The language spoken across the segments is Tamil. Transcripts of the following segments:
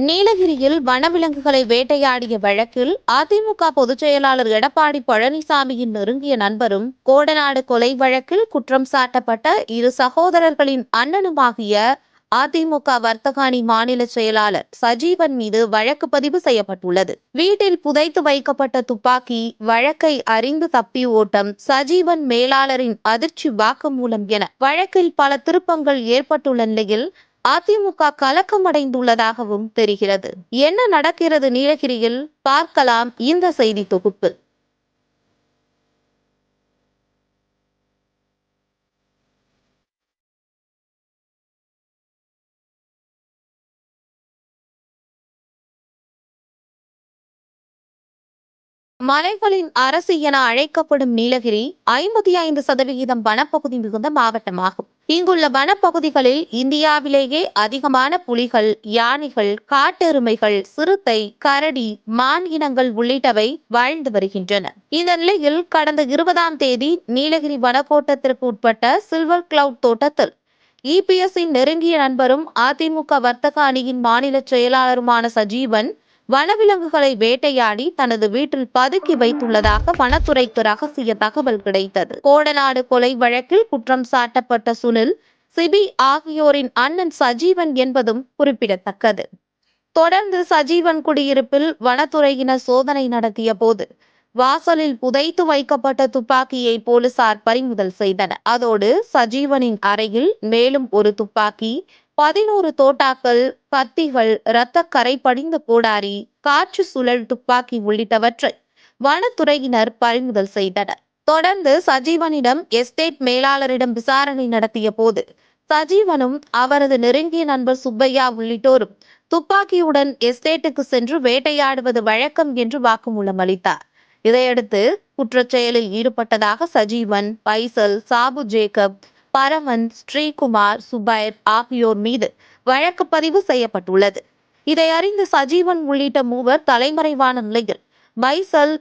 நீலகிரியில் வனவிலங்குகளை வேட்டையாடிய வழக்கில் அதிமுக பொதுச் செயலாளர் எடப்பாடி பழனிசாமியின் நெருங்கிய நண்பரும் கோடநாடு கொலை வழக்கில் குற்றம் சாட்டப்பட்ட இரு சகோதரர்களின் அண்ணனுமாகிய அதிமுக வர்த்தக அணி மாநில செயலாளர் சஜீவன் மீது வழக்கு பதிவு செய்யப்பட்டுள்ளது. வீட்டில் புதைத்து வைக்கப்பட்ட துப்பாக்கி, வழக்கை அறிந்து தப்பி ஓட்டம், சஜீவன் மேலாளரின் அதிர்ச்சி வாக்குமூலம் என வழக்கில் பல திருப்பங்கள் ஏற்பட்டுள்ள நிலையில் அதிமுக கலக்கமடைந்துள்ளதாகவும் தெரிகிறது. என்ன நடக்கிறது நீலகிரியில்? பார்க்கலாம் இந்த செய்தி தொகுப்பு. மலைகளின் அரசு என அழைக்கப்படும் நீலகிரி 55% வனப்பகுதி மிகுந்த மாவட்டமாகும். இங்குள்ள வனப்பகுதிகளில் இந்தியாவிலேயே அதிகமான புலிகள், யானைகள், காட்டெருமைகள், சிறுத்தை, கரடி, மான் இனங்கள் உள்ளிட்டவை வாழ்ந்து வருகின்றன. இந்த நிலையில் கடந்த 20ஆம் தேதி நீலகிரி வனக்கோட்டத்திற்கு உட்பட்ட சில்வர் கிளவுட் தோட்டத்தில் இபிஎஸ்ஸின் நெருங்கிய நண்பரும் அதிமுக வர்த்தக அணியின் மாநில செயலாளருமான சஜீவன் வனவிலங்குகளை வேட்டையாடி தனது வீட்டில் பதுக்கி வைத்துள்ளதாக வனத்துறைக்கு ரகசிய தகவல் கிடைத்தது. கோடநாடு கொலை வழக்கில் குற்றம் சாட்டப்பட்ட சுனில், சிபி ஆகியோரின் அண்ணன் சஜீவன் என்பதும் குறிப்பிடத்தக்கது. தொடர்ந்து சஜீவன் குடியிருப்பில் வனத்துறையினர் சோதனை நடத்திய போது வாசலில் புதைத்து வைக்கப்பட்ட துப்பாக்கியை போலீசார் பறிமுதல் செய்தனர். அதோடு சஜீவனின் அறையில் மேலும் ஒரு துப்பாக்கி, 11 தோட்டாக்கள், கத்திகள், இரத்த கரை படிந்த கோடாரி, காற்று சுழல் துப்பாக்கி உள்ளிட்டவற்றை வனத்துறையினர் பறிமுதல் செய்தனர். தொடர்ந்து சஜீவனிடம் எஸ்டேட் மேலாளரிடம் விசாரணை நடத்திய போது சஜீவனும் அவரது நெருங்கிய நண்பர் சுப்பையா உள்ளிட்டோரும் துப்பாக்கியுடன் எஸ்டேட்டுக்கு சென்று வேட்டையாடுவது வழக்கம் என்று வாக்குமூலம் அளித்தார். இதையடுத்து குற்றச்செயலில் ஈடுபட்டதாக சஜீவன், பைசல், சாபு ஜேக்கப், பரமன், ஸ்ரீகுமார், சுபைர் ஆகியோர் மீது வழக்கு பதிவு செய்யப்பட்டுள்ளது. இதை அறிந்து சஜீவன் உள்ளிட்ட மூவர் தலைமறைவான நிலையில் பைசல்,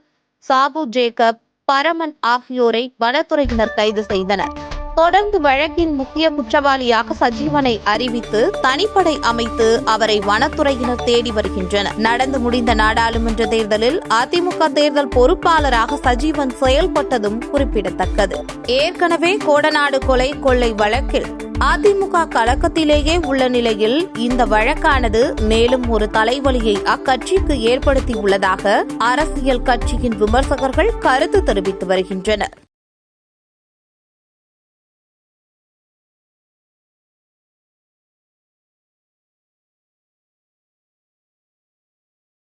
சாபு ஜேக்கப், பரமன் ஆகியோரை வனத்துறையினர் கைது செய்தனர். தொடர்ந்து வழக்கின் முக்கிய குற்றவாளியாக சஜீவனை அறிவித்து தனிப்படை அமைத்து அவரை வனத்துறையினர் தேடி வருகின்றனர். நடந்து முடிந்த நாடாளுமன்ற தேர்தலில் அதிமுக தேர்தல் பொறுப்பாளராக சஜீவன் செயல்பட்டதும் குறிப்பிடத்தக்கது. ஏற்கனவே கோடநாடு கொலை கொள்ளை வழக்கில் அதிமுக கலக்கத்திலேயே உள்ள நிலையில் இந்த வழக்கானது மேலும் ஒரு தலைவலியை அக்கட்சிக்கு ஏற்படுத்தி உள்ளதாக அரசியல் கட்சியின் விமர்சகர்கள் கருத்து தெரிவித்து வருகின்றனர்.